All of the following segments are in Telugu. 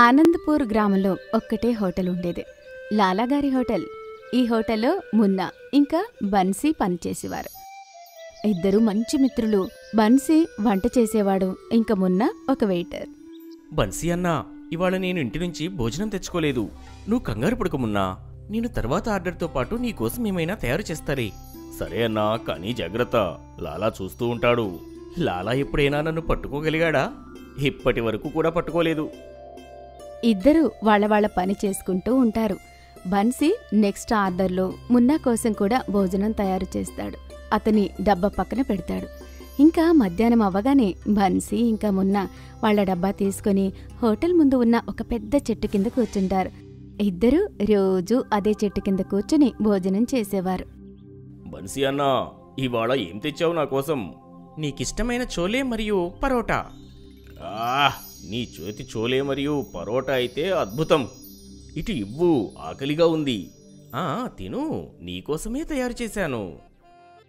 ఆనందపూర్ గ్రామంలో ఒక్కటే హోటల్ ఉండేది, లాలాగారి హోటల్. ఈ హోటల్లో మున్నా ఇంకా బన్సీ పనిచేసేవారు. ఇద్దరు మంచి మిత్రులు. బన్సీ వంట చేసేవాడు, ఇంకా మున్నా ఒక వెయిటర్. బన్సీ అన్నా, ఇవాళ నేను ఇంటి నుంచి భోజనం తెచ్చుకోలేదు. నువ్వు కంగారు పడుకోమున్నా, నేను తర్వాత ఆర్డర్తో పాటు నీకోసం ఏమైనా తయారు చేస్తారే. సరే అన్నా, కానీ జాగ్రత్త, లాలా చూస్తూ ఉంటాడు. లాలా ఎప్పుడైనా నన్ను పట్టుకోగలిగాడా? ఇప్పటి వరకు కూడా పట్టుకోలేదు. ఇద్దరు వాళ్ళ పని చేసుకుంటూ ఉంటారు. బన్సీ నెక్స్ట్ ఆర్డర్లో మున్నా కోసం కూడా భోజనం తయారు చేస్తాడు. అతని డబ్బా పక్కన పెడతాడు. ఇంకా మధ్యాహ్నం అవ్వగానే బన్సీ ఇంకా మున్నా వాళ్ళ డబ్బా తీసుకుని హోటల్ ముందు ఉన్న ఒక పెద్ద చెట్టు కింద కూర్చుంటారు. ఇద్దరూ రోజూ అదే చెట్టు కింద కూర్చుని భోజనం చేసేవారు. బన్సీ అన్నా, ఇవాళ ఏం తెచ్చావు నా కోసం? నీకిష్టమైన చోలే మరియు పరోటా. నీ చేతి చోలే మరియు పరోటా అయితే అద్భుతం. ఇటు ఇవ్వు, ఆకలిగా ఉంది. తిను, నీకోసమే తయారు చేశాను.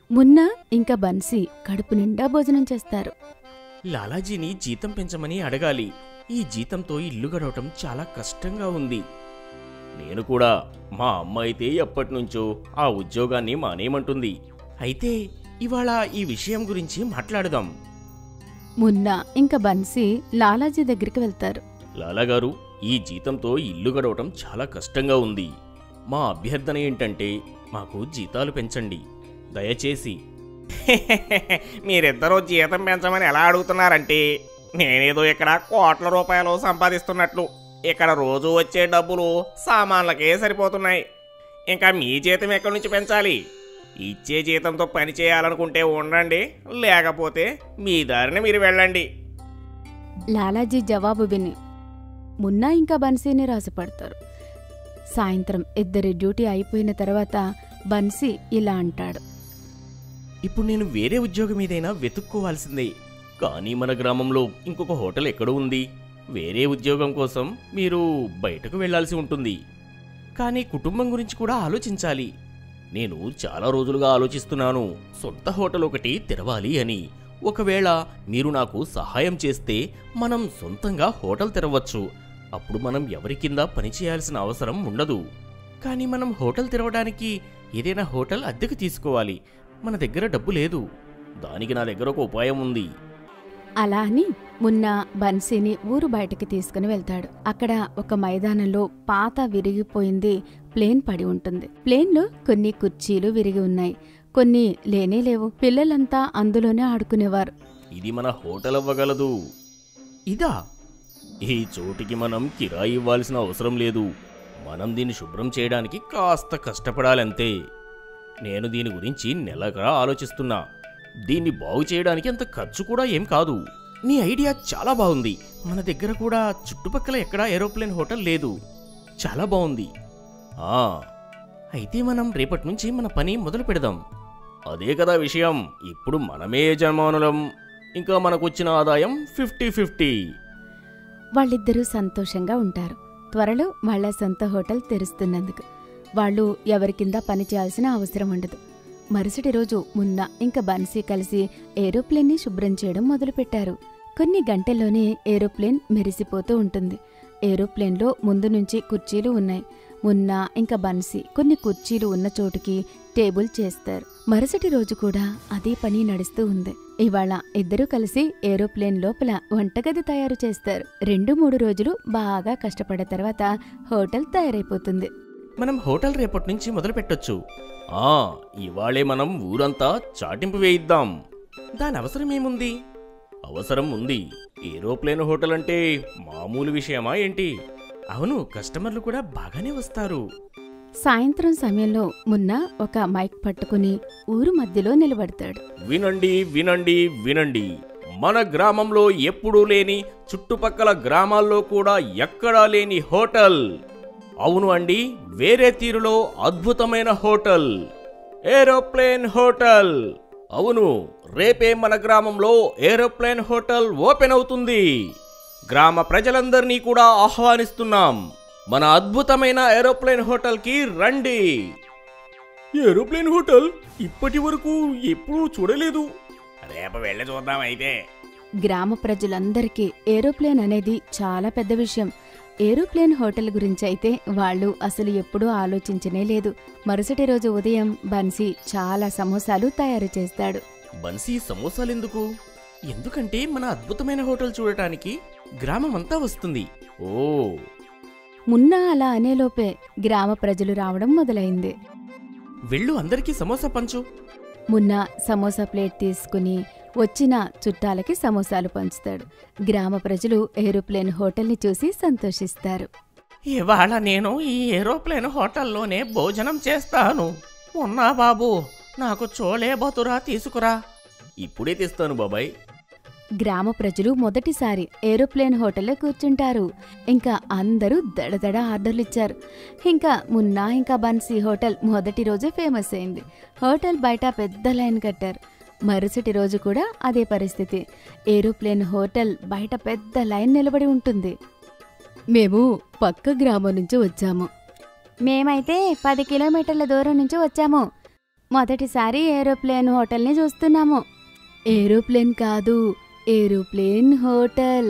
మున్నా ఇంకా బన్సీ కడుపు నిండా భోజనం చేస్తారు. లాలాజీని జీతం పెంచమని అడగాలి. ఈ జీతంతో ఇల్లు గడవటం చాలా కష్టంగా ఉంది. నేను కూడా. మా అమ్మ అయితే ఎప్పటినుంచో ఆ ఉద్యోగాన్ని మానేయమంటుంది. అయితే ఇవాళ ఈ విషయం గురించి మాట్లాడదాం. మున్నా ఇంకా బన్సీ లాలాజీ దగ్గరికి వెళ్తారు. లాలాగారు, ఈ జీతంతో ఇల్లు గడవటం చాలా కష్టంగా ఉంది. మా అభ్యర్థన ఏంటంటే మాకు జీతాలు పెంచండి దయచేసి. మీరిద్దరూ జీతం పెంచమని ఎలా అడుగుతున్నారంటే, నేనేదో ఇక్కడ కోట్ల రూపాయలు సంపాదిస్తున్నట్లు. ఇక్కడ రోజు వచ్చే డబ్బులు సామాన్లకే సరిపోతున్నాయి. ఇంకా మీ జీతం ఎక్కడి నుంచి పెంచాలి? ఇచ్చే జీతంతో పని చేయాలనుకుంటే ఉండండి, లేకపోతే మీ దారిని మీరు వెళ్ళండి. లాలాజీ జవాబు విని మున్నా ఇంకా బన్సీని రాసిపడతారు. సాయంత్రం ఇద్దరి డ్యూటీ అయిపోయిన తర్వాత బన్సీ ఇలా అంటాడు. ఇప్పుడు నేను వేరే ఉద్యోగం ఏదైనా వెతుక్కోవాల్సిందే. కానీ మన గ్రామంలో ఇంకొక హోటల్ ఎక్కడ ఉంది? వేరే ఉద్యోగం కోసం మీరు బయటకు వెళ్లాల్సి ఉంటుంది. కానీ కుటుంబం గురించి కూడా ఆలోచించాలి. నేను చాలా రోజులుగా ఆలోచిస్తున్నాను సొంత హోటల్ ఒకటి తెరవాలి అని. ఒకవేళ మీరు నాకు సహాయం చేస్తే మనం సొంతంగా హోటల్ తెరవచ్చు. అప్పుడు మనం ఎవరి కింద పనిచేయాల్సిన అవసరం ఉండదు. కానీ మనం హోటల్ తెరవడానికి ఏదైనా హోటల్ అద్దెకు తీసుకోవాలి. మన దగ్గర డబ్బు లేదు. దానికి నా దగ్గర ఒక ఉపాయం ఉంది. అలా అని మున్నా బన్సీని ఊరు బయటకి తీసుకుని వెళ్తాడు. అక్కడ ఒక మైదానంలో పాత విరిగిపోయింది ప్లేన్ పడి ఉంటుంది. ప్లేన్లో కొన్ని కుర్చీలు విరిగి ఉన్నాయి, కొన్ని లేనే లేవు. పిల్లలంతా అందులోనే ఆడుకునేవారు. ఇది మన హోటల్ అవ్వగలదు. ఇదా? ఈ చోటికి మనం కిరాయి ఇవ్వాల్సిన అవసరం లేదు. మనం దీన్ని శుభ్రం చేయడానికి కాస్త కష్టపడాలంతే. నేను దీని గురించి నెలగా ఆలోచిస్తున్నా. దీన్ని బాగు చేయడానికి అంత ఖర్చు కూడా ఏం కాదు. నీ ఐడియా చాలా బాగుంది. మన దగ్గర కూడా చుట్టుపక్కల ఎక్కడా ఏరోప్లేన్ హోటల్ లేదు. చాలా బాగుంది. అయితే మనం రేపటి నుంచి మన పని మొదలు పెడదాం. అదే కదా విషయం. ఇప్పుడు మనమే యజమానులం. ఇంకా మనకొచ్చిన ఆదాయం 50-50. వాళ్ళిద్దరూ సంతోషంగా ఉంటారు. త్వరలో వాళ్ల సొంత హోటల్ తెరుస్తున్నందుకు వాళ్ళు ఎవరి కింద పని చేయాల్సిన అవసరం ఉండదు. మరుసటి రోజు మున్నా ఇంకా బన్సీ కలిసి ఏరోప్లేన్ని శుభ్రం చేయడం మొదలుపెట్టారు. కొన్ని గంటల్లోనే ఏరోప్లేన్ మెరిసిపోతూ ఉంటుంది. ఏరోప్లేన్లో ముందు నుంచి కుర్చీలు ఉన్నాయి. మున్నా ఇంకా బన్సీ కొన్ని కుర్చీలు ఉన్న చోటుకి టేబుల్ చేస్తారు. మరుసటి రోజు కూడా అదే పని నడుస్తూ ఉంది. ఇవాళ ఇద్దరూ కలిసి ఏరోప్లేన్ లోపల వంటగది తయారు చేస్తారు. 2-3 రోజులు బాగా కష్టపడిన తర్వాత హోటల్ తయారైపోతుంది. మనం హోటల్ రేపటి నుంచి మొదలు పెట్టొచ్చు. ఇవాళే మనం ఊరంతా చాటింపు వేయిద్దాం. దాని అవసరం ఏముంది? అవసరం ఉంది. ఏరోప్లేన్ హోటల్ అంటే మామూలు విషయమా ఏంటి? అవును, కస్టమర్లు కూడా బాగానే వస్తారు. సాయంత్రం సమయంలో మున్నా ఒక మైక్ పట్టుకుని ఊరు మధ్యలో నిలబడతాడు. వినండి, వినండి, వినండి. మన గ్రామంలో ఎప్పుడూ లేని, చుట్టుపక్కల గ్రామాల్లో కూడా ఎక్కడా లేని హోటల్. అవును అండి, వేరే తీరులో అద్భుతమైన హోటల్, ఏరోప్లేన్ హోటల్. అవును, రేపే మన గ్రామంలో ఏరోప్లేన్ హోటల్ ఓపెన్ అవుతుంది. గ్రామ ప్రజలందరినీ కూడా ఆహ్వానిస్తున్నాం. మన అద్భుతమైన ఏరోప్లేన్ హోటల్కి రండి. ఏరోప్లేన్ హోటల్ ఇప్పటి వరకు ఎప్పుడూ చూడలేదు. రేపు వెళ్ళి చూద్దాం అయితే. గ్రామ ప్రజలందరికీ ఏరోప్లేన్ అనేది చాలా పెద్ద విషయం. ఏరోప్లేన్ హోటల్ గురించైతే వాళ్ళు అసలు ఎప్పుడూ ఆలోచించనే లేదు. మరుసటి రోజు ఉదయం బన్సీ చాలా సమోసాలు తయారు చేస్తాడు. బన్సీ సమోసాలెందుకు? ఎందుకంటే మన అద్భుతమైన హోటల్ చూడటానికి గ్రామమంతా వస్తుంది. ఓ, మున్నా అలా అనేలోపే గ్రామ ప్రజలు రావడం మొదలైంది. వెళ్ళు, అందరికీ సమోసా పంచు. మున్నా సమోసా ప్లేట్ తీసుకుని వచ్చిన చుట్టాలకి సమోసాలు పంచుతాడు. గ్రామ ప్రజలు ఏరోప్లేన్ హోటల్ని చూసి సంతోషిస్తారు. ఇవాళ నేను ఈ ఏరోప్లేన్ హోటల్లోనే భోజనం చేస్తాను. ఉన్నా బాబు, నాకు చోలే బతురా తీసుకురా. ఇప్పుడే తెస్తాను బాబాయ్. గ్రామ ప్రజలు మొదటిసారి ఏరోప్లేన్ హోటల్లో కూర్చుంటారు. ఇంకా అందరూ దడదడ ఆర్డర్లిచ్చారు. ఇంకా మున్నా ఇంకా బన్సీ హోటల్ మొదటి రోజే ఫేమస్ అయింది. హోటల్ బయట పెద్ద లైన్ కట్టారు. మరుసటి రోజు కూడా అదే పరిస్థితి. ఏరోప్లేన్ హోటల్ బయట పెద్ద లైన్ నిలబడి ఉంటుంది. మేము పక్క గ్రామం నుంచి వచ్చాము. మేమైతే 10 కిలోమీటర్ల దూరం నుంచి వచ్చాము. మొదటిసారి ఏరోప్లేన్ హోటల్ని చూస్తున్నాము. ఏరోప్లేన్ కాదు, ఏరోప్లేన్ హోటల్.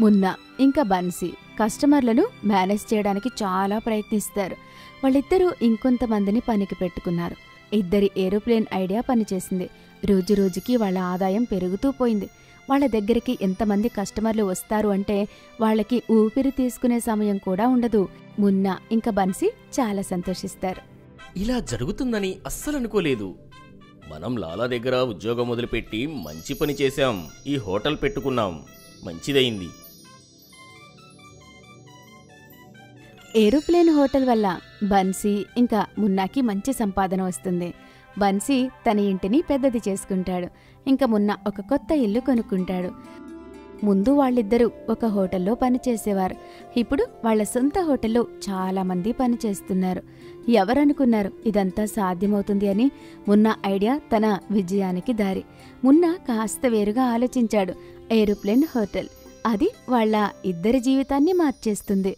మున్నా ఇంకా బన్సీ కస్టమర్లను మేనేజ్ చేయడానికి చాలా ప్రయత్నిస్తారు. వాళ్ళిద్దరూ ఇంకొంతమందిని పనికి పెట్టుకున్నారు. ఇద్దరి ఏరోప్లేన్ ఐడియా పనిచేసింది. రోజు రోజుకి వాళ్ళ ఆదాయం పెరుగుతూ పోయింది. వాళ్ళ దగ్గరికి ఎంతమంది కస్టమర్లు వస్తారు అంటే వాళ్ళకి ఊపిరి తీసుకునే సమయం కూడా ఉండదు. మున్నా ఇంకా బన్సీ చాలా సంతోషిస్తారు. ఇలా జరుగుతుందని అస్సలు అనుకోలేదు. మనం లాలా దగ్గర ఉద్యోగం మొదలుపెట్టి మంచి పని చేశాం. ఈ హోటల్ పెట్టుకున్నాం, మంచిదయింది. ఏరోప్లేన్ హోటల్ వల్ల బన్సీ ఇంకా మున్నాకి మంచి సంపాదన వస్తుంది. బన్సీ తన ఇంటిని పెద్దది చేసుకుంటాడు. ఇంకా మున్నా ఒక కొత్త ఇల్లు కొనుక్కుంటాడు. ముందు వాళ్ళిద్దరూ ఒక హోటల్లో పనిచేసేవారు. ఇప్పుడు వాళ్ళ సొంత హోటల్లో చాలా మంది పనిచేస్తున్నారు. ఎవరనుకున్నారు ఇదంతా సాధ్యమవుతుంది అని? మున్నా ఐడియా తన విజయానికి దారి. మున్నా కాస్త వేరుగా ఆలోచించాడు. ఏరోప్లేన్ హోటల్, అది వాళ్ళ ఇద్దరి జీవితాన్ని మార్చేస్తుంది.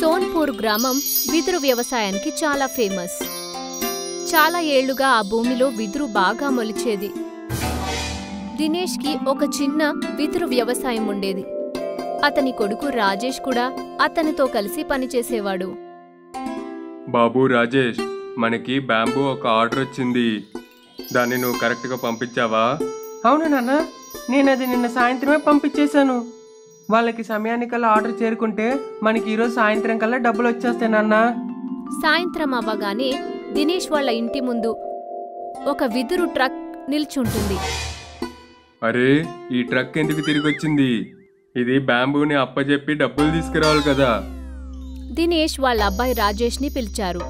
సోన్పూర్ గ్రామం వెదురు వ్యవసాయానికి చాలా ఫేమస్. చాలా ఏళ్లుగా ఆ భూమిలో వెదురు బాగా మొలిచేది. దినేష్కి ఒక చిన్న వెదురు వ్యవసాయం ఉండేది. అతని కొడుకు రాజేష్ కూడా అతనితో కలిసి పనిచేసేవాడు. బాబు రాజేష్, మనకి బ్యాంబూ ఒక ఆర్డర్ వచ్చింది. దాన్ని నువ్వు కరెక్ట్గా పంపించావా? అవును నాన్న, నేను అది నిన్న సాయంత్రమే పంపించేశాను. వాళ్ళకి సమయానికల్లా ఆర్డర్ చేరుకుంటే మనకి ఈరోజు సాయంత్రం కల్లా డబ్బులు వచ్చేస్తాయి నాన్న. సాయంత్రం అవ్వగానే దినేష్ వాళ్ళ ఇంటి ముందు ఒక వెదురు ట్రక్ నిల్చుంటుంది. అరే, ఈ ట్రక్ ఎందుకు తిరిగి వచ్చింది? ఇది బ్యాంబూని అప్పచెప్పి డబ్బులు తీసుకురావాలి కదా. దినేష్ వాళ్ళ అబ్బాయి రాజేష్ని పిలిచారు.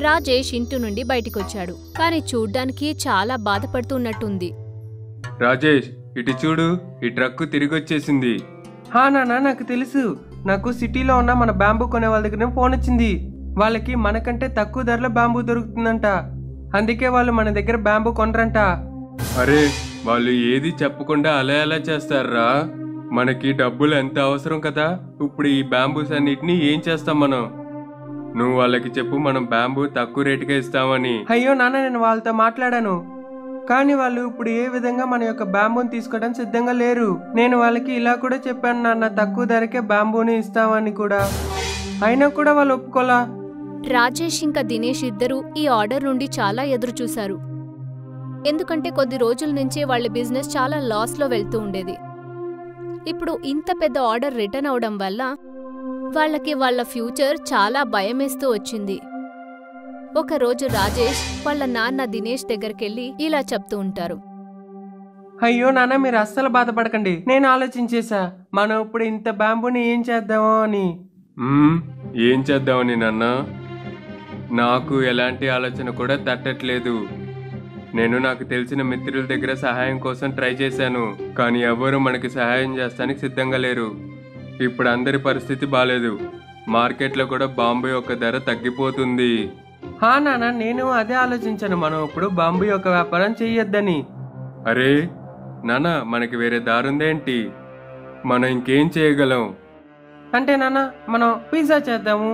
రాజేష్ ఇంటి నుండి బయటికొచ్చాడు. కానీ చూడ్డానికి చాలా బాధపడుతున్నట్టుంది. రాజేష్, ఇటు చూడు, ఈ ట్రక్ తిరిగి వచ్చేసింది. హా నాన్న, నాకు తెలుసు. నాకు సిటీలో ఉన్న మన బ్యాంబూ కొనే వాళ్ళ దగ్గర ఫోన్ వచ్చింది. వాళ్ళకి మనకంటే తక్కువ ధరలో బ్యాంబూ దొరుకుతుందంట. అందుకే వాళ్ళు మన దగ్గర బ్యాంబూ కొనరంట. అరే, వాళ్ళు ఏది చెప్పకుండా అలా ఎలా చేస్తారా? మనకి డబ్బులు ఎంత అవసరం కదా. ఇప్పుడు ఈ బ్యాంబూస్ అన్నిటినీ ఏం చేస్తాం మనం? నువ్వు వాళ్ళకి చెప్పు, మనం బ్యాంబూ తక్కువ రేటుగా ఇస్తామని. అయ్యో నాన్న, నేను వాళ్ళతో మాట్లాడాను. కానీ వాళ్ళు ఇప్పుడు ఏ విధంగా మన యొక్క బ్యాంబూని తీసుకోవడానికి సిద్ధంగా లేరు. నేను వాళ్ళకి ఇలా కూడా చెప్పాను నాన్న, తక్కువ ధరకే బ్యాంబూని ఇస్తామని కూడా. అయినా కూడా వాళ్ళు ఒప్పుకోలా. రాజేష్ ఇంకా దినేష్ ఇద్దరూ ఈ ఆర్డర్ నుండి చాలా ఎదురుచూశారు. ఎందుకంటే కొద్ది రోజుల నుంచే వాళ్ళ బిజినెస్ చాలా లాస్లో వెళ్తూ ఉండేది. ఇప్పుడు ఇంత పెద్ద ఆర్డర్ రిటర్న్ అవడం వల్ల వాళ్ళకి వాళ్ళ ఫ్యూచర్ చాలా భయమేస్తూ వచ్చింది. ఒకరోజు రాజేష్ వాళ్ళ నాన్న దినేష్ దగ్గరికెళ్ళి ఇలా చెప్తూ ఉంటారు. అయ్యో నాన్న, మీరు అస్సలు బాధపడకండి. నేను ఆలోచించేశా. మనం ఇప్పుడు ఇంత బ్యాంబూని ఏం చేద్దామో అని. ఏం చేద్దామని నాన్న? నాకు ఎలాంటి ఆలోచన కూడా తట్టట్లేదు. నేను నాకు తెలిసిన మిత్రుల దగ్గర సహాయం కోసం ట్రై చేశాను. కానీ ఎవరు మనకి సహాయం చేస్తానికి సిద్ధంగా లేరు. ఇప్పుడు అందరి పరిస్థితి బాలేదు. మార్కెట్లో కూడా బాంబు యొక్క ధర తగ్గిపోతుంది. హా నాన్న, నేను అదే ఆలోచించాను. మనం ఇప్పుడు బాంబు యొక్క వ్యాపారం చెయ్యొద్దని. అరే నాన్న, మనకి వేరే దారుందేంటి? మనం ఇంకేం చేయగలం? అంటే నాన్న, మనం పిజ్జా చేద్దాము.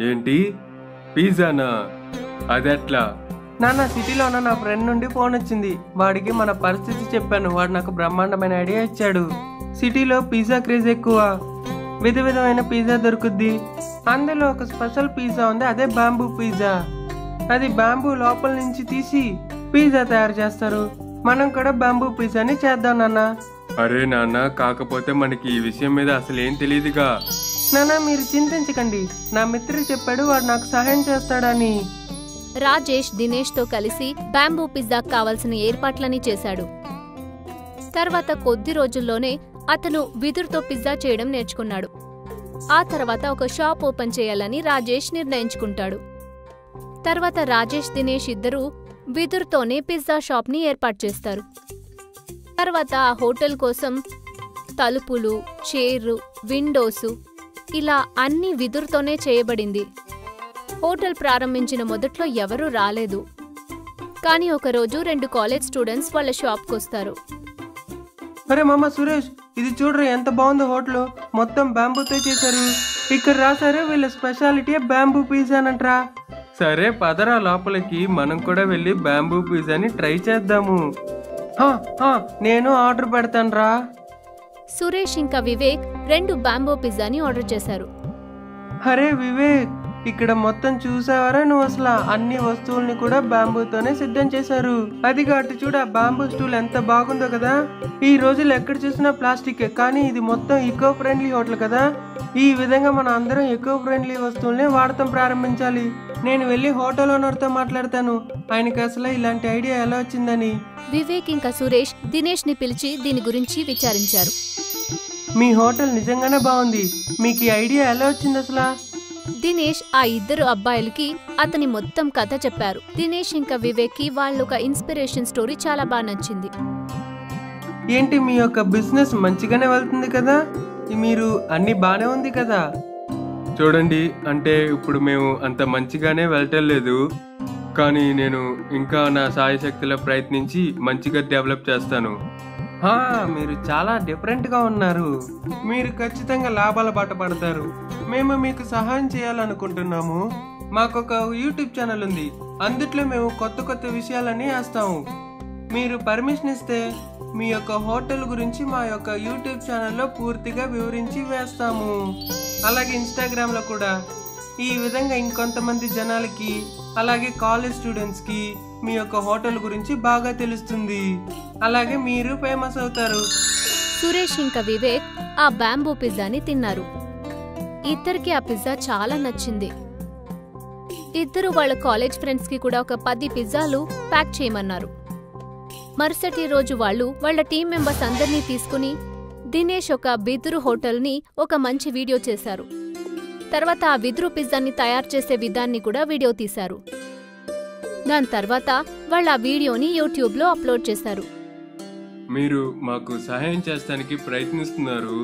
ఏంటి, పిజ్జానా? అదెట్లా? నాన్న, సిటీలో ఉన్న నా ఫ్రెండ్ నుండి ఫోన్ వచ్చింది. వాడికి మన పరిస్థితి చెప్పాను. వాడు నాకు బ్రహ్మాండమైన ఐడియా ఇచ్చాడు. సిటీలో పిజ్జా క్రేజ్ ఎక్కువ. విధమైన పిజ్జా దొరుకుద్ది. అందులో ఒక స్పెషల్ పిజ్జా ఉంది, అదే బాంబూ పిజ్జా. అది బాంబూ లోపల నుంచి తీసి పిజ్జా తయారు చేస్తారు. మనం కూడా బాంబూ పిజ్జాని చేద్దాం నాన్న. అరే నాన్న, కాకపోతే మనకి ఈ విషయం మీద అసలేం తెలియదుగా. నాన్న మీరు చింతించకండి, నా మిత్రుడు చెప్పాడు వాడు నాకు సహాయం చేస్తాడని. రాజేష్ దినేష్తో కలిసి బాంబూ పిజ్జాకు కావలసిన ఏర్పాట్లని చేశాడు. తర్వాత కొద్ది రోజుల్లోనే అతను వెదురుతో పిజ్జా చేయడం నేర్చుకున్నాడు. ఆ తర్వాత ఒక షాప్ ఓపెన్ చేయాలని రాజేష్ నిర్ణయించుకుంటాడు. తర్వాత రాజేష్ దినేష్ ఇద్దరూ వెదురుతోనే పిజ్జా షాప్ని ఏర్పాటు చేస్తారు. తర్వాత ఆ హోటల్ కోసం తలుపులు, చైర్లు, విండోసు ఇలా అన్నీ వెదురుతోనే చేయబడింది. హోటల్ ప్రారంభించిన మొదట్లో ఎవరూ రాలేదు. కానీ ఒకరోజు 2 కాలేజ్ స్టూడెంట్స్ వాళ్ళ షాప్కొస్తారు. అరే మామ సురేష్, ఇది చూడరా ఎంత బాగుందో హోటల్, మొత్తం బ్యాంబూతో చేశారు. ఇక్కడ రాశారు వీళ్ళ స్పెషాలిటీ బాంబూ పిజ్జానంట్రా. సరే పదరా లోపలికి, మనం కూడా వెళ్ళి బాంబూ పిజ్జాని ట్రై చేద్దాము. నేను ఆర్డర్ పెడతాను రా. సురేష్ ఇంకా వివేక్ 2 బాంబూ పిజ్జాని ఆర్డర్ చేశారు. అరే వివేక్, ఇక్కడ మొత్తం చూసావరా నువ్వు? అసలు అన్ని వస్తువుల్ని కూడా బాంబూతోనే సిద్ధం చేశారు. అది అటు చూడ బాంబూ స్టూల్ ఎంత బాగుందో కదా. ఈ రోజులు ఎక్కడ చూసినా ప్లాస్టిక్, కానీ ఇది మొత్తం ఈకో ఫ్రెండ్లీ హోటల్ కదా. ఈ విధంగా మనం అందరం ఈకో ఫ్రెండ్లీ వస్తువుల్ని వాడటం ప్రారంభించాలి. నేను వెళ్ళి హోటల్ ఓనర్తో మాట్లాడతాను, ఆయనకి అసలు ఇలాంటి ఐడియా ఎలా వచ్చిందని. వివేక్ ఇంకా సురేష్ దినేష్ ని పిలిచి దీని గురించి విచారించారు. మీ హోటల్ నిజంగానే బాగుంది, మీకు ఈ ఐడియా ఎలా వచ్చింది అసలు? దినేష్ ఆ 2 అబ్బాయిలకి అతని మొత్తం కథ చెప్పారు. దినేష్ ఇంకా వివేక్ కి వాళ్ళొక ఇన్స్పిరేషన్ స్టోరీ చాలా బాగా నచ్చింది. ఏంటి మీ యొక్క బిజినెస్ మంచిగానే వెళ్తుంది కదా, మీరు అన్ని బానే ఉంది కదా? చూడండి, అంటే ఇప్పుడు మేము అంత మంచిగానే వెళ్ళటం లేదు, కానీ నేను ఇంకా నా సాయశక్తిలో ప్రయత్నించి మంచిగా డెవలప్ చేస్తాను. మీరు చాలా డిఫరెంట్గా ఉన్నారు. మీరు ఖచ్చితంగా లాభాల బాట పడతారు. మేము మీకు సహాయం చేయాలనుకుంటున్నాము. మాకొక యూట్యూబ్ ఛానల్ ఉంది, అందుట్లో మేము కొత్త విషయాలన్నీ వేస్తాము. మీరు పర్మిషన్ ఇస్తే మీ యొక్క హోటల్ గురించి మా యొక్క యూట్యూబ్ ఛానల్లో పూర్తిగా వివరించి వేస్తాము. అలాగే ఇన్స్టాగ్రామ్లో కూడా. ఈ విధంగా ఇంకొంతమంది జనాలకి, అలాగే కాలేజ్ స్టూడెంట్స్కి మీ యొక్క హోటల్ గురించి బాగా తెలుస్తుంది. అలాగే మీరు ఫేమస్ అవుతారు. సురేష్ ఇంకా వివేక్ ఆ బాంబూ పిజ్జాని తిన్నారు. ఇద్దరికి ఆ పిజ్జా చాలా నచ్చింది. ఇద్దరు వాళ్ళ కాలేజ్ ఫ్రెండ్స్ కి కూడా ఒక 10 పిజ్జాలు ప్యాక్ చేయమన్నారు. మరుసటి రోజు వాళ్ళు వాళ్ళ టీం మెంబర్స్ అందరినీ తీసుకుని దినేష్ ఒక వెదురు హోటల్ని ఒక మంచి వీడియో చేశారు. తర్వాత ఆ వెదురు పిజ్జాని తయారు చేసే విధాన్ని కూడా వీడియో తీశారు. దాని తర్వాత వాళ్ళు ఆ వీడియోని యూట్యూబ్లో అప్లోడ్ చేశారు. మీరు మాకు సహాయం చేస్తానికి ప్రయత్నిస్తున్నారు,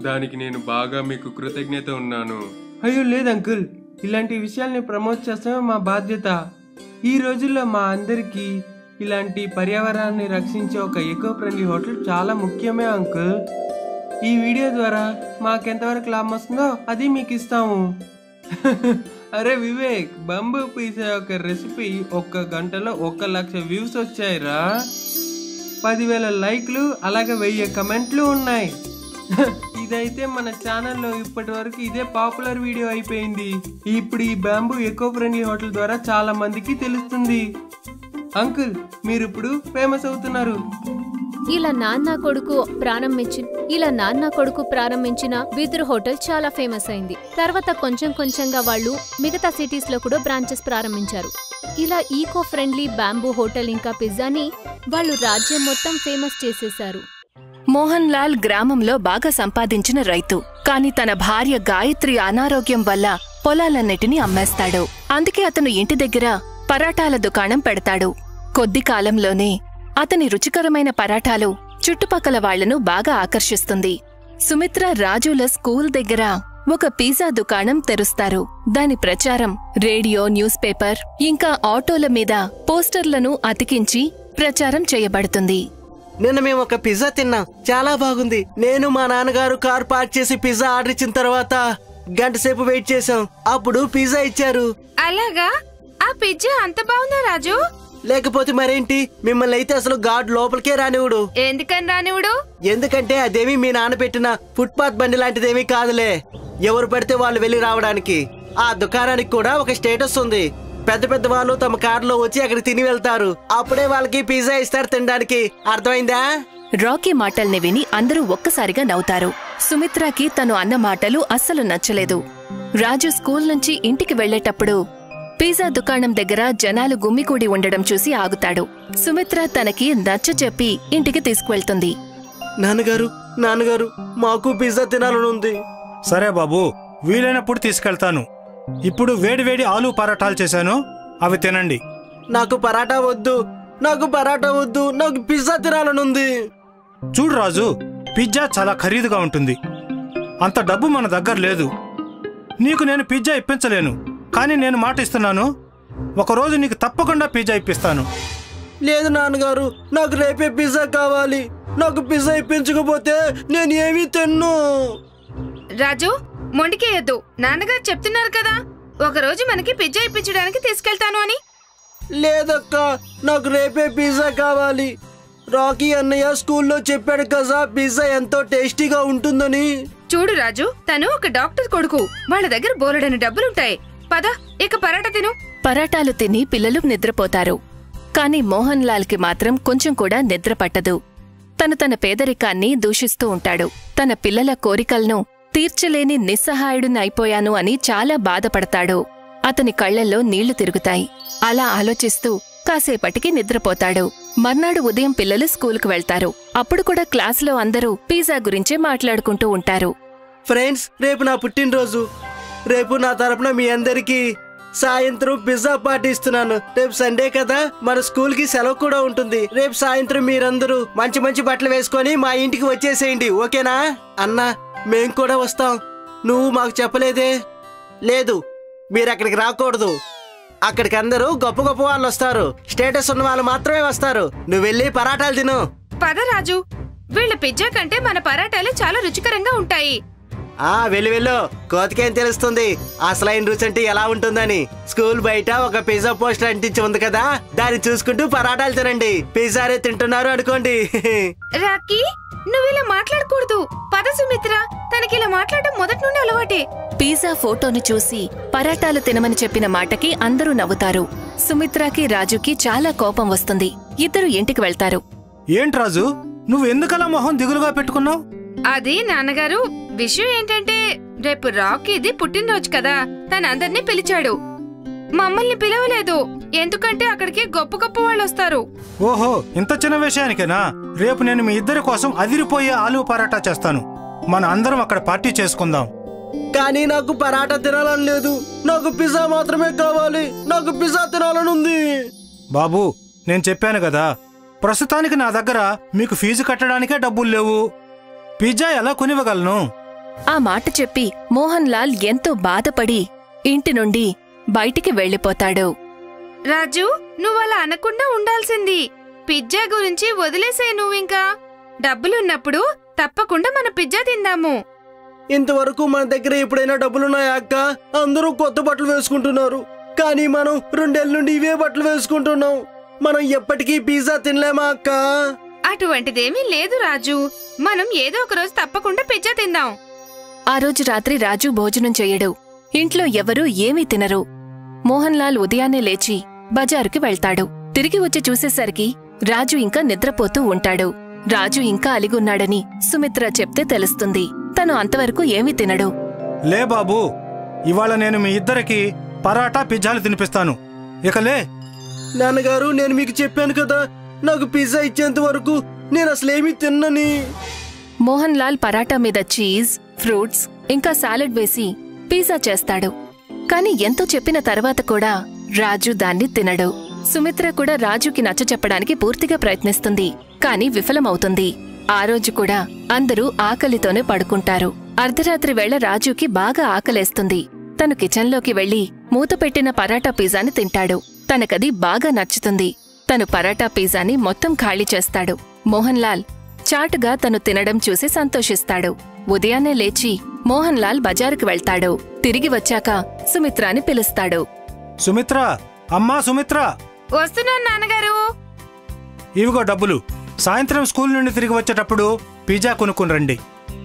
దానికి నేను బాగా మీకు కృతజ్ఞత ఉన్నాను. అయ్యో లేదు అంకుల్, ఇలాంటి విషయాల్ని ప్రమోట్ చేస్తామే మా బాధ్యత. ఈ రోజుల్లో మా అందరికీ ఇలాంటి పర్యావరణాన్ని రక్షించే ఒక ఈకో ఫ్రెండ్లీ హోటల్ చాలా ముఖ్యమే అంకుల్. ఈ వీడియో ద్వారా మాకెంతవరకు లాభం వస్తుందో అది మీకు ఇస్తాము. అరే వివేక్, బాంబూ పిజ్జా యొక్క రెసిపీ 1 గంటలో 1,00,000 వ్యూస్ వచ్చాయిరా. 10,000 లైక్లు, అలాగే 1000 కమెంట్లు ఉన్నాయి. ఇదైతే మన ఛానల్లో ఇప్పటి వరకు ఇదే పాపులర్ వీడియో అయిపోయింది. ఇప్పుడు ఈ బాంబూ ఎకో ఫ్రెండ్లీ హోటల్ ద్వారా చాలా మందికి తెలుస్తుంది. అంకుల్, మీరు ఇప్పుడు ఫేమస్ అవుతున్నారు. ఇలా నాన్న కొడుకు ప్రారంభించిన వెదురు హోటల్ చాలా ఫేమస్ అయింది. తర్వాత కొంచెంగా వాళ్ళు మిగతా సిటీస్ లో కూడా బ్రాంచెస్ ప్రారంభించారు. ఇలా ఈకో ఫ్రెండ్లీ బాంబూ హోటల్ ఇంకా పిజ్జాని వాళ్ళు రాజ్యం మొత్తం ఫేమస్ చేసేశారు. మోహన్ లాల్ గ్రామంలో బాగా సంపాదించిన రైతు. కాని తన భార్య గాయత్రి అనారోగ్యం వల్ల పొలాలన్నిటినీ అమ్మేస్తాడు. అందుకే అతను ఇంటి దగ్గర పరాటాల దుకాణం పెడతాడు. కొద్ది కాలంలోనే అతని రుచికరమైన పరాటాలు చుట్టుపక్కల వాళ్లను బాగా ఆకర్షిస్తుంది. సుమిత్ర రాజుల స్కూల్ దగ్గర ఒక పిజ్జా దుకాణం తెరుస్తారు. దాని ప్రచారం రేడియో, న్యూస్ పేపర్ ఇంకా ఆటోల మీద పోస్టర్లను అతికించి ప్రచారం చేయబడుతుంది. నిన్న మేము ఒక పిజ్జా తిన్నాం, చాలా బాగుంది. నేను మా నాన్నగారు కార్ పార్క్ చేసి పిజ్జా ఆర్డర్ ఇచ్చిన తర్వాత 1 గంట సేపు వెయిట్ చేసాం. అప్పుడు పిజ్జా ఇచ్చారు. అలాగా? ఆ పిజ్జా అంత బాగుందా రాజు? లేకపోతే మరేంటి, మిమ్మల్ని అయితే అసలు గాడ్ లోపలికే రానివుడు. ఎందుకని రానివుడు? ఎందుకంటే అదేమి మీ నాన్న పెట్టిన ఫుట్పాత్ బండి లాంటిదేమీ కాదులే. ఎవరు పడితే వాళ్ళు వెళ్ళి రావడానికి. ఆ దుకాణానికి కూడా ఒక స్టేటస్ ఉంది. పెద్ద పెద్ద వాళ్ళు తమ కారులో వచ్చి అక్కడ తిని వెళ్తారు. అప్పుడే వాళ్ళకి పిజ్జా ఇస్తారు తినడానికి. అర్థమైందా? రాకీ మాటల్ని విని అందరూ ఒక్కసారిగా నవ్వుతారు. సుమిత్రకి తను అన్న మాటలు అస్సలు నచ్చలేదు. రాజు స్కూల్ నుంచి ఇంటికి వెళ్లేటప్పుడు పిజ్జా దుకాణం దగ్గర జనాలు గుమ్మికూడి ఉండడం చూసి ఆగుతాడు. సుమిత్ర తనకి నచ్చచెప్పి ఇంటికి తీసుకువెళ్తుంది. నాన్నగారు మాకు పిజ్జా తినాలనుంది. సరే బాబు, వీలైనప్పుడు తీసుకెళ్తాను. ఇప్పుడు వేడివేడి ఆలు పరాటాలు చేశాను, అవి తినండి. నాకు పరాటా వద్దు, నాకు పిజ్జా తినాలనుంది. చూడు రాజు, పిజ్జా చాలా ఖరీదుగా ఉంటుంది. అంత డబ్బు మన దగ్గర లేదు. నీకు నేను పిజ్జా ఇప్పించలేను, కానీ నేను మాట ఇస్తున్నాను, ఒకరోజు నీకు తప్పకుండా పిజ్జా ఇప్పిస్తాను. లేదు నాన్నగారు, నాకు రేపే పిజ్జా కావాలి. నాకు పిజ్జా ఇప్పించకపోతే నేను ఏమీ తిన్ను. రాజు, మొండికేయద్దు. నాన్నగారు చెప్తున్నారు కదా, ఒకరోజు మనకి పిజ్జా ఇప్పించడానికి తీసుకెళ్తాను అని. లేదక్క, నాకు రేపే పిజ్జా కావాలి. రాకీ అన్నయ్య స్కూల్లో చెప్పాడు కదా పిజ్జా ఎంతో టేస్టీగా ఉంటుందని. చూడు రాజు, తను ఒక డాక్టర్ కొడుకు. వాళ్ళ దగ్గర బోలెడని డబ్బులుంటాయి. పద, ఇక పరాటా తిను. పరాటాలు తిని పిల్లలు నిద్రపోతారు. కాని మోహన్ లాల్కి మాత్రం కొంచెం కూడా నిద్ర పట్టదు. తను తన పేదరికాన్ని దూషిస్తూ ఉంటాడు. తన పిల్లల కోరికలను తీర్చలేని నిస్సహాయుడిని అయిపోయాను అని చాలా బాధపడతాడు. అతని కళ్లల్లో నీళ్లు తిరుగుతాయి. అలా ఆలోచిస్తూ కాసేపటికి నిద్రపోతాడు. మర్నాడు ఉదయం పిల్లలు స్కూలుకు వెళ్తారు. అప్పుడు కూడా క్లాసులో అందరూ పిజ్జా గురించే మాట్లాడుకుంటూ ఉంటారు. ఫ్రెండ్స్, రేపు నా పుట్టినరోజు. రేపు నా తరపున మీ అందరికీ సాయంత్రం పిజ్జా పార్టీ ఇస్తున్నాను. రేపు సండే కదా, మన స్కూల్ కి సెలవు కూడా ఉంటుంది. రేపు సాయంత్రం మీరందరూ మంచి మంచి బట్టలు వేసుకొని మా ఇంటికి వచ్చేసేయండి, ఓకేనా? అన్నా, మేం కూడా వస్తాం. నువ్వు మాకు చెప్పలేదే. లేదు, మీరు అక్కడికి రాకూడదు. అక్కడికి అందరూ గొప్ప గొప్ప వాళ్ళు వస్తారు. స్టేటస్ ఉన్న వాళ్ళు మాత్రమే వస్తారు. నువ్వు వెళ్ళి పరాటాలు తిను. పద రాజు, వీళ్ళ పిజ్జా కంటే మన పరాటాలు చాలా రుచికరంగా ఉంటాయి. వెళ్ళు. కోతికేం తెలుస్తుంది అసలైన రుచి అంటే ఎలా ఉంటుందని. స్కూల్ బయట ఒక పిజ్జా పోస్టర్ అంటించి ఉంది కదా, దాన్ని చూసుకుంటూ పరాటాలు తినండి. పిజ్జారే తింటున్నారు అనుకోండి. రాకీ, నువ్వు ఇలా మాట్లాడకూడదు. పద సుమిత్ర, తనకి ఇలా మాట్లాడటం మొదటి నుండి అలవాటే. పిజ్జా ఫోటోని చూసి పరాటాలు తినమని చెప్పిన మాటకి అందరూ నవ్వుతారు. సుమిత్రకి రాజుకి చాలా కోపం వస్తుంది. ఇద్దరు ఇంటికి వెళ్తారు. ఏంటి రాజు, నువ్వు ఎందుకలా మొహం దిగులుగా పెట్టుకున్నావు? అది నాన్నగారు, విషయం ఏంటంటే రేపు రాకీది పుట్టినరోజు కదా, తనందర్నీ పిలిచాడు. మమ్మల్ని పిలవలేదు, ఎందుకంటే అక్కడికి గొప్ప గొప్ప వాళ్ళు వస్తారు. ఓహో, ఇంత చిన్న విషయానికేనా? రేపు నేను మీ ఇద్దరి కోసం అదిరిపోయే ఆలు పరాటా చేస్తాను. మన అందరం అక్కడ పార్టీ చేసుకుందాం. కానీ నాకు పరాటా తినాలని లేదు. నాకు పిజ్జా మాత్రమే కావాలి. నాకు పిజ్జా తినాలని ఉంది. బాబు, నేను చెప్పాను కదా, ప్రస్తుతానికి నా దగ్గర మీకు ఫీజు కట్టడానికే డబ్బులు లేవు. పిజ్జా ఎలా కొనివ్వగలను? ఆ మాట చెప్పి మోహన్ లాల్ ఎంతో బాధపడి ఇంటి నుండి బయటికి వెళ్లిపోతాడు. రాజు, నువ్వలా అనకుండా ఉండాల్సింది. పిజ్జా గురించి వదిలేసే నువ్వింకా. డబ్బులున్నప్పుడు తప్పకుండా మన పిజ్జా తిందాము. ఇంతవరకు మన దగ్గర ఎప్పుడైనా డబ్బులున్నాయా అక్క? అందరూ కొత్త బట్టలు వేసుకుంటున్నారు, కానీ మనం 2 ఏళ్ల నుండి ఇవే బట్టలు వేసుకుంటున్నాం. మనం ఎప్పటికీ పిజ్జా తినలేమా అక్క? అటువంటిదేమీ లేదు రాజు, మనం ఏదో ఒక రోజు తప్పకుండా పిజ్జా తిందాం. ఆ రోజు రాత్రి రాజు భోజనం చెయ్యడు. ఇంట్లో ఎవరూ ఏమీ తినరు. మోహన్ లాల్ ఉదయాన్నే లేచి బజారుకి వెళ్తాడు. తిరిగి వచ్చి చూసేసరికి రాజు ఇంకా నిద్రపోతూ ఉంటాడు. రాజు ఇంకా అలిగున్నాడని సుమిత్ర చెప్తే తెలుస్తుంది. తను అంతవరకు ఏమీ తినడు. లే బాబూ, ఇవాళ నేను మీ ఇద్దరికి పరాటా పిజ్జాలు తినిపిస్తాను. ఇక లే. నాన్నగారు, నేను మీకు చెప్పాను కదా, నాకు పిజ్జా ఇచ్చేంత వరకు నేను అసలేమీ తిన్నని. మోహన్ లాల్ పరాటా మీద చీజ్, ఫ్రూట్స్ ఇంకా సాలెడ్ వేసి పిజ్జా చేస్తాడు. కాని ఎంతో చెప్పిన తర్వాత కూడా రాజు దాన్ని తినడు. సుమిత్ర కూడా రాజుకి నచ్చచెప్పడానికి పూర్తిగా ప్రయత్నిస్తుంది, కాని విఫలమవుతుంది. ఆ రోజు కూడా అందరూ ఆకలితోనే పడుకుంటారు. అర్ధరాత్రి వేళ రాజుకి బాగా ఆకలేస్తుంది. తను కిచెన్లోకి వెళ్లి మూతపెట్టిన పరాటా పిజ్జాని తింటాడు. తనకది బాగా నచ్చుతుంది. తను పరాటా పిజ్జాని మొత్తం ఖాళీ చేస్తాడు. మోహన్ లాల్ చాటుగా తను తినడం చూసి సంతోషిస్తాడు. ఉదయాన్నే లేచి మోహన్ లాల్ బజారుకు వెళ్తాడు. తిరిగి వచ్చాక సుమిత్రాని పిలుస్తాడు. సుమిత్ర, అమ్మా సుమిత్ర, వస్తున్నాను నాన్నగారు. ఇవిగో డబ్బులు. సాయంత్రం స్కూల్ నుండి తిరిగి వచ్చేటప్పుడు పిజ్జా కొనుక్కుని రండి.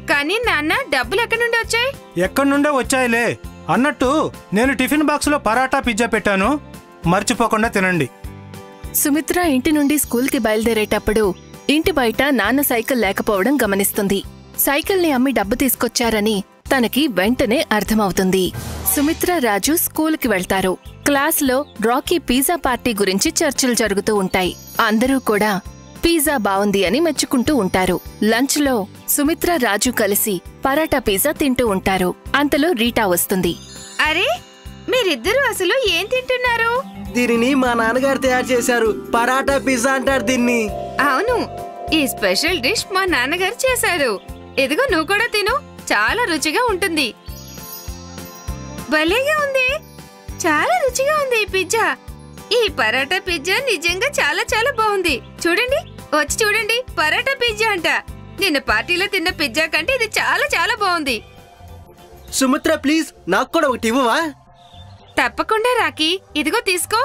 కానీ నాన్న, డబ్బులు ఎక్కడి నుండి వచ్చాయి? ఎక్కడి నుండే వచ్చాయిలే. అన్నట్టు నేను టిఫిన్ బాక్స్లో పరాటా పిజ్జా పెట్టాను, మర్చిపోకుండా తినండి. సుమిత్ర ఇంటి నుండి స్కూల్కి బయలుదేరేటప్పుడు ఇంటి బయట నాన్న సైకిల్ లేకపోవడం గమనిస్తుంది. సైకిల్ని అమ్మి డబ్బు తీసుకొచ్చారని తనకి వెంటనే అర్థమవుతుంది. సుమిత్ర, రాజు స్కూల్కి వెళ్తారు. క్లాస్లో రాకీ పిజ్జా పార్టీ గురించి చర్చలు జరుగుతూ ఉంటాయి. అందరూ కూడా పిజ్జా బావుంది అని మెచ్చుకుంటూ ఉంటారు. లంచ్లో సుమిత్ర, రాజు కలిసి పరాటా పిజ్జా తింటూ ఉంటారు. అంతలో రీటా వస్తుంది. అరే, మీరిద్దరూ అసలు ఏం తింటున్నారు? దీనిని మా నాన్నగారు తయారు చేశారు. పరాటా పిజ్జా అంటారు దీన్ని. అవును, ఈ స్పెషల్ డిష్ మా నాన్నగారు చేశారు. ఇదిగో, నువ్వు కూడా తిను, చాలా రుచిగా ఉంటుంది. భలేగా ఉంది, చాలా రుచిగా ఉంది ఈ పిజ్జా. ఈ పరాటా పిజ్జా నిజంగా చాలా చాలా బాగుంది. చూడండి, వచ్చి చూడండి, పరాటా పిజ్జా అంట. నిన్న పార్టీలో తిన్న పిజ్జా కంటే ఇది చాలా చాలా బాగుంది. సుమిత్ర, ప్లీజ్ నాకు కూడా ఒకటి ఇవ్వవా? తప్పకుండా రాకీ, ఇదిగో తీసుకో.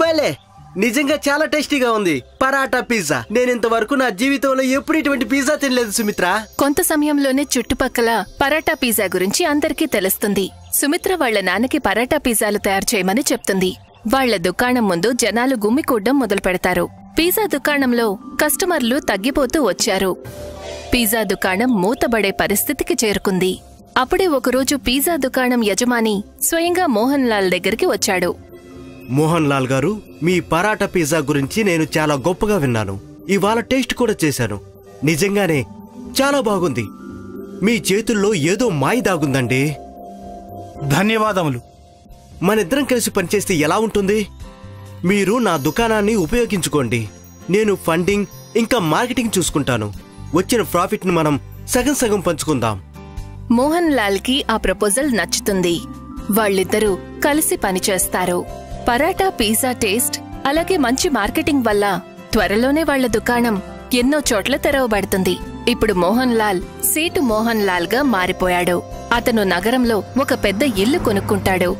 భలే, నిజంగా చాలా టేస్టీగా ఉంది పరాటా పిజ్జా. నేను ఇంతవరకు నా జీవితంలో ఎప్పుడు ఇటువంటి పిజ్జా తినలేదు సుమిత్ర. కొంత సమయంలోనే చుట్టుపక్కల పరాటా పిజ్జా గురించి అందరికీ తెలుస్తుంది. సుమిత్ర వాళ్ల నాన్నకి పరాటా పిజ్జాలు తయారు చేయమని చెప్తుంది. వాళ్ల దుకాణం ముందు జనాలు గుమ్మికూడ్డం మొదలు పెడతారు. పిజ్జా దుకాణంలో కస్టమర్లు తగ్గిపోతూ వచ్చారు. పిజ్జా దుకాణం మూతబడే పరిస్థితికి చేరుకుంది. అప్పుడే ఒకరోజు పిజ్జా దుకాణం యజమాని స్వయంగా మోహన్ లాల్ దగ్గరికి వచ్చాడు. మోహన్ లాల్ గారు, మీ పరాటా పిజ్జా గురించి నేను చాలా గొప్పగా విన్నాను. ఇవాళ టేస్ట్ కూడా చేశాను. నిజంగానే చాలా బాగుంది. మీ చేతుల్లో ఏదో మాయ దాగుందండి. ధన్యవాదములు. మనిద్దరం కలిసి పనిచేస్తే ఎలా ఉంటుంది? మీరు నా దుకాణాన్ని ఉపయోగించుకోండి. నేను ఫండింగ్ ఇంకా మార్కెటింగ్ చూసుకుంటాను. వచ్చిన ప్రాఫిట్ ని మనం సగం సగం పంచుకుందాం. మోహన్ లాల్ కి ఆ ప్రపోజల్ నచ్చుతుంది. వాళ్ళిద్దరూ కలిసి పనిచేస్తారు. పరాటా పిజ్జా టేస్ట్ అలాగే మంచి మార్కెటింగ్ వల్ల త్వరలోనే వాళ్ల దుకాణం ఎన్నో చోట్ల తెరవబడుతుంది. ఇప్పుడు మోహన్ లాల్ సేటు మోహన్ లాల్ గా మారిపోయాడు. అతను నగరంలో ఒక పెద్ద ఇల్లు కొనుక్కుంటాడు.